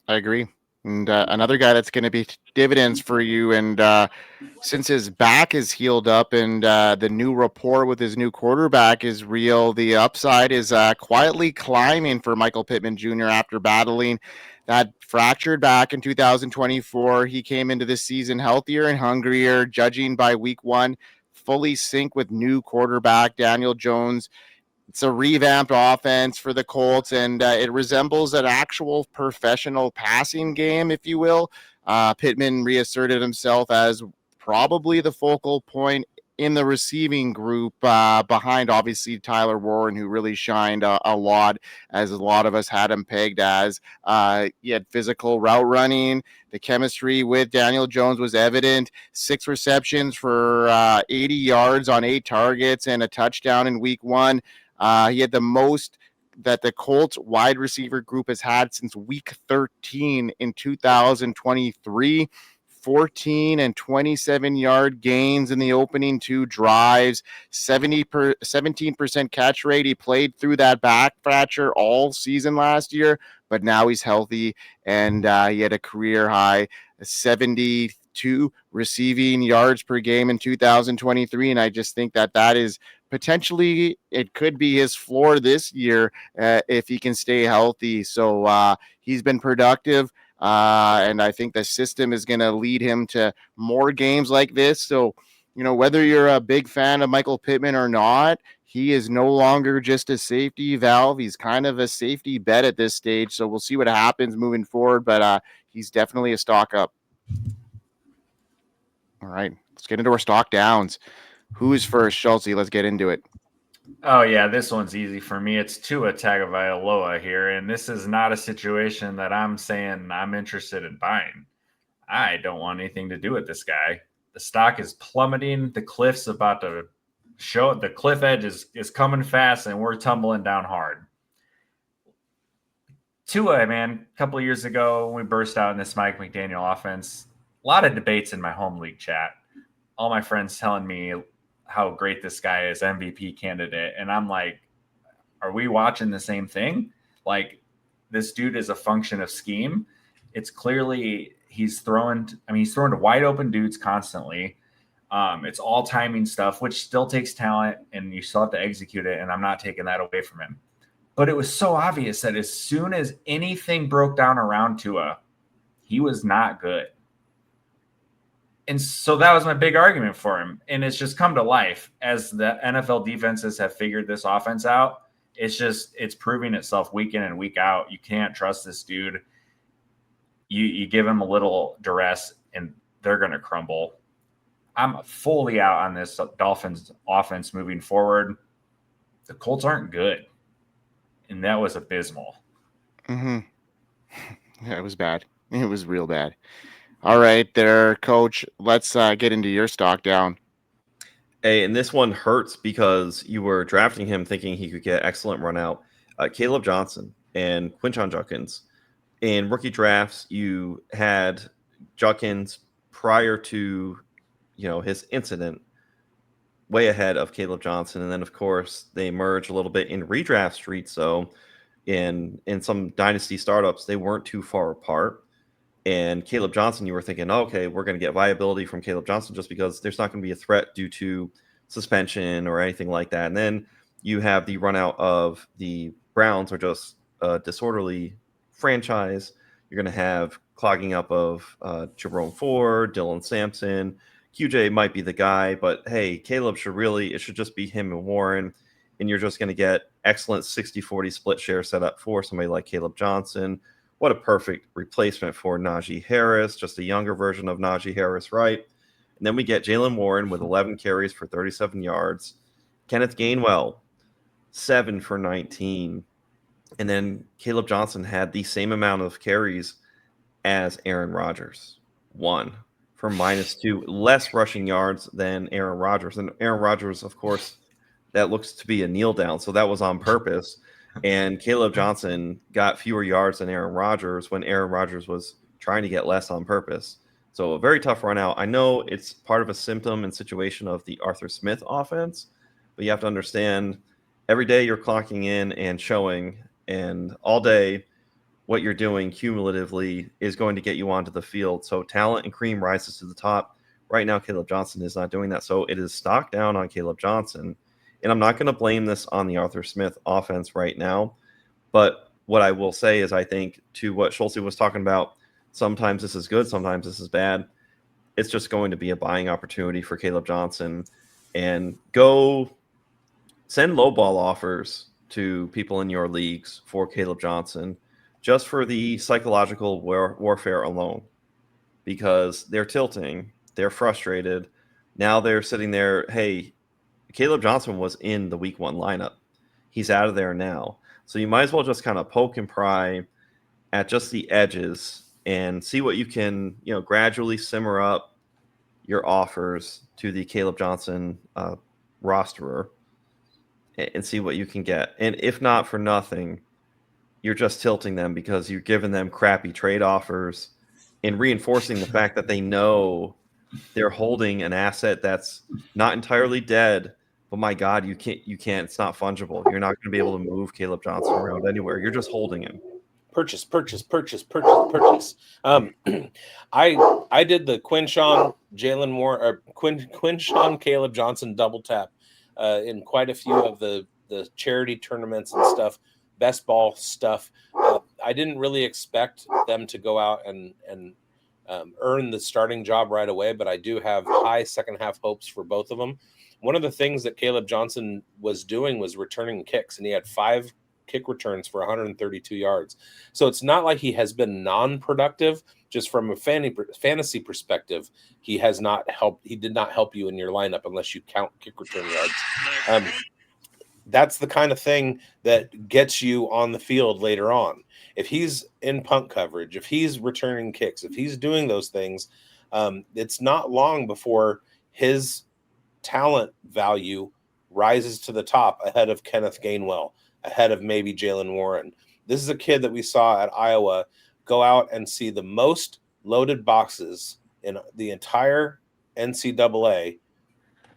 I agree. And another guy that's going to be dividends for you. And since his back is healed up and the new rapport with his new quarterback is real, the upside is quietly climbing for Michael Pittman Jr. after battling that fractured back in 2024. He came into this season healthier and hungrier, judging by week 1, fully sync with new quarterback Daniel Jones. It's a revamped offense for the Colts, and it resembles an actual professional passing game, if you will. Pittman reasserted himself as probably the focal point in the receiving group behind, obviously, Tyler Warren, who really shined a lot, as a lot of us had him pegged as. He had physical route running. The chemistry with Daniel Jones was evident. 6 receptions for 80 yards on 8 targets and a touchdown in week 1. He had the most that the Colts wide receiver group has had since week 13 in 2023. 14 and 27-yard gains in the opening 2 drives, 17% catch rate. He played through that back fracture all season last year, but now he's healthy, and he had a career high 72 receiving yards per game in 2023, and I just think that is potentially, it could be his floor this year if he can stay healthy. So he's been productive. And I think the system is going to lead him to more games like this. So, whether you're a big fan of Michael Pittman or not, he is no longer just a safety valve. He's kind of a safety bet at this stage. So we'll see what happens moving forward, but he's definitely a stock up. All right, let's get into our stock downs. Who is first? Schultzy, let's get into it. Oh, yeah, this one's easy for me. It's Tua Tagovailoa here, and this is not a situation that I'm saying I'm interested in buying. I don't want anything to do with this guy. The stock is plummeting. The cliff's about to show. The cliff edge is coming fast, and we're tumbling down hard. Tua, man, a couple of years ago, when we burst out in this Mike McDaniel offense, a lot of debates in my home league chat. All my friends telling me how great this guy is, MVP candidate. And I'm like, are we watching the same thing? Like, this dude is a function of scheme. It's clearly he's throwing to wide open dudes constantly. It's all timing stuff, which still takes talent, and you still have to execute it. And I'm not taking that away from him. But it was so obvious that as soon as anything broke down around Tua, he was not good. And so that was my big argument for him. And it's just come to life as the NFL defenses have figured this offense out. It's proving itself week in and week out. You can't trust this dude. You give him a little duress and they're going to crumble. I'm fully out on this Dolphins offense moving forward. The Colts aren't good. And that was abysmal. Mm-hmm. Yeah, it was bad. It was real bad. All right, there, Coach. Let's get into your stock down. Hey, and this one hurts because you were drafting him thinking he could get excellent run out. Kaleb Johnson and Quinton Judkins. In rookie drafts, you had Judkins prior to his incident way ahead of Kaleb Johnson. And then, of course, they merge a little bit in redraft street. So in some dynasty startups, they weren't too far apart. And Kaleb Johnson, you were thinking, oh, okay, we're going to get viability from Kaleb Johnson just because there's not going to be a threat due to suspension or anything like that. And then you have the run out of the Browns are just a disorderly franchise. You're going to have clogging up of Jerome Ford, Dylan Sampson. QJ might be the guy, but hey, Kaleb it should just be him and Warren. And you're just going to get excellent 60-40 split share set up for somebody like Kaleb Johnson. What a perfect replacement for Najee Harris, just a younger version of Najee Harris, right? And then we get Jaylen Warren with 11 carries for 37 yards. Kenneth Gainwell, 7 for 19. And then Kaleb Johnson had the same amount of carries as Aaron Rodgers, 1 for -2, less rushing yards than Aaron Rodgers. And Aaron Rodgers, of course, that looks to be a kneel down, so that was on purpose. And Kaleb Johnson got fewer yards than Aaron Rodgers when Aaron Rodgers was trying to get less on purpose. So a very tough run out. I know it's part of a symptom and situation of the Arthur Smith offense, but you have to understand every day you're clocking in and showing, and all day what you're doing cumulatively is going to get you onto the field. So talent and cream rises to the top. Right now, Kaleb Johnson is not doing that. So it is stock down on Kaleb Johnson. And I'm not going to blame this on the Arthur Smith offense right now. But what I will say is I think to what Schultzy was talking about, sometimes this is good, sometimes this is bad. It's just going to be a buying opportunity for Kaleb Johnson. And go send lowball offers to people in your leagues for Kaleb Johnson just for the psychological warfare alone. Because they're tilting, they're frustrated. Now they're sitting there, hey, Kaleb Johnson was in the week 1 lineup. He's out of there now. So you might as well just kind of poke and pry at just the edges and see what you can, gradually simmer up your offers to the Kaleb Johnson rosterer and see what you can get. And if not for nothing, you're just tilting them because you're giving them crappy trade offers and reinforcing the fact that they know they're holding an asset that's not entirely dead. But my God, you can't. It's not fungible. You're not going to be able to move Kaleb Johnson around anywhere. You're just holding him. Purchase. I did the Quinshawn Jalen Moore or Quinshawn Kaleb Johnson double tap in quite a few of the charity tournaments and stuff, best ball stuff. I didn't really expect them to go out and earn the starting job right away, but I do have high second half hopes for both of them. One of the things that Kaleb Johnson was doing was returning kicks, and he had 5 kick returns for 132 yards. So it's not like he has been non-productive. Just from a fantasy perspective, he has not helped. He did not help you in your lineup unless you count kick return yards. That's the kind of thing that gets you on the field later on. If he's in punt coverage, if he's returning kicks, if he's doing those things, it's not long before his talent value rises to the top ahead of Kenneth Gainwell, ahead of maybe Jaylen Warren. This is a kid that we saw at Iowa go out and see the most loaded boxes in the entire NCAA.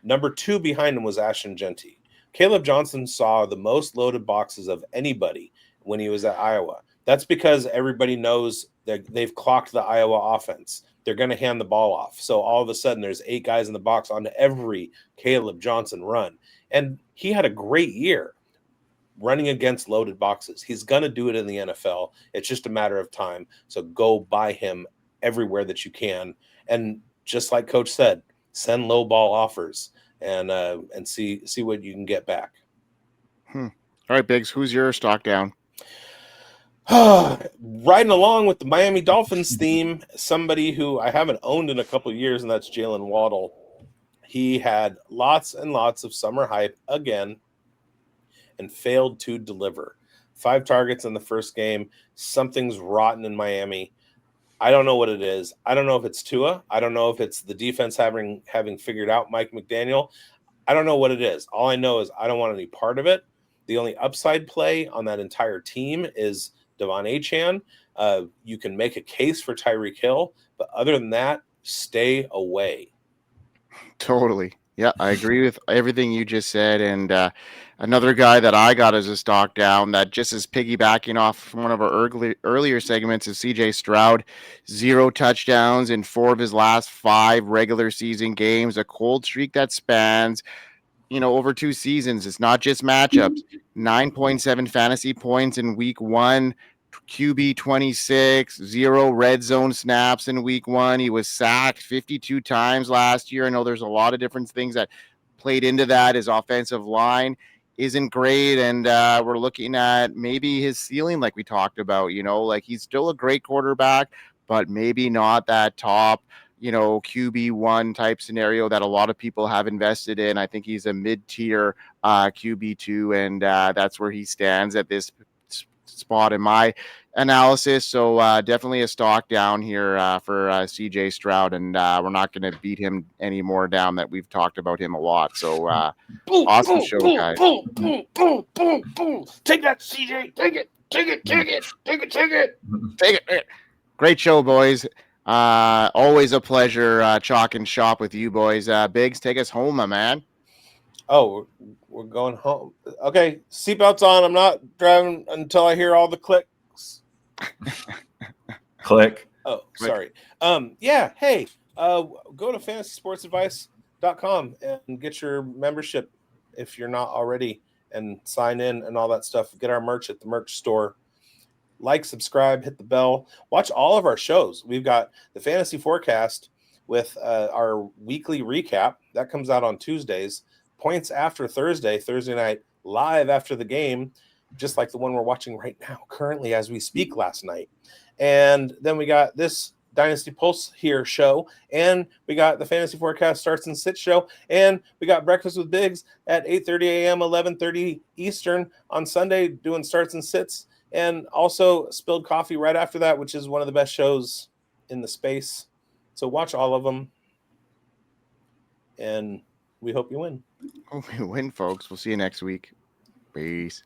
Number 2 behind him was Ashton Genty. Kaleb Johnson saw the most loaded boxes of anybody when he was at Iowa. That's because everybody knows that they've clocked the Iowa offense. They're going to hand the ball off. So all of a sudden there's 8 guys in the box on every Kaleb Johnson run. And he had a great year running against loaded boxes. He's going to do it in the NFL. It's just a matter of time. So go buy him everywhere that you can. And just like Coach said, send low ball offers and see what you can get back. All right, Bigz, who's your stock down? Riding along with the Miami Dolphins theme, somebody who I haven't owned in a couple of years, and that's Jalen Waddle. He had lots and lots of summer hype again and failed to deliver. 5 targets in the first game. Something's rotten in Miami. I don't know what it is. I don't know if it's Tua. I don't know if it's the defense having figured out Mike McDaniel. I don't know what it is. All I know is I don't want any part of it. The only upside play on that entire team is Devon Achane. You can make a case for Tyreek Hill, but other than that, stay away. Totally. Yeah, I agree with everything you just said. And another guy that I got as a stock down that just is piggybacking off from one of our earlier segments is CJ Stroud. 0 touchdowns in 4 of his last 5 regular season games, a cold streak that spans, over 2 seasons. It's not just matchups. 9.7 fantasy points in week 1. QB 26, 0 red zone snaps in week 1. He was sacked 52 times last year. I know there's a lot of different things that played into that. His offensive line isn't great, and we're looking at maybe his ceiling, like we talked about. Like he's still a great quarterback, but maybe not that top, QB1 type scenario that a lot of people have invested in. I think he's a mid-tier QB2, and that's where he stands at this spot in my analysis. So definitely a stock down here for CJ Stroud, and we're not going to beat him anymore down that we've talked about him a lot. So awesome show, guys. Take that, CJ. Take it. Great show, boys. Always a pleasure chalking shop with you boys. Bigz, take us home, my man. Oh, we're going home. Okay, seatbelts on. I'm not driving until I hear all the clicks. Click. Oh, sorry. Yeah, hey, go to fantasysportsadvice.com and get your membership if you're not already, and sign in and all that stuff. Get our merch at the merch store. Like, subscribe, hit the bell. Watch all of our shows. We've got the Fantasy Forecast with our weekly recap. That comes out on Tuesdays. Points after Thursday night, live after the game, just like the one we're watching right now, currently as we speak last night. And then we got this Dynasty Pulse here show, and we got the Fantasy Forecast Starts and Sits show, and we got Breakfast with Bigz at 8:30 a.m., 11:30 Eastern on Sunday doing Starts and Sits, and also Spilled Coffee right after that, which is one of the best shows in the space. So watch all of them, and we hope you win. Hope you win, folks. We'll see you next week. Peace.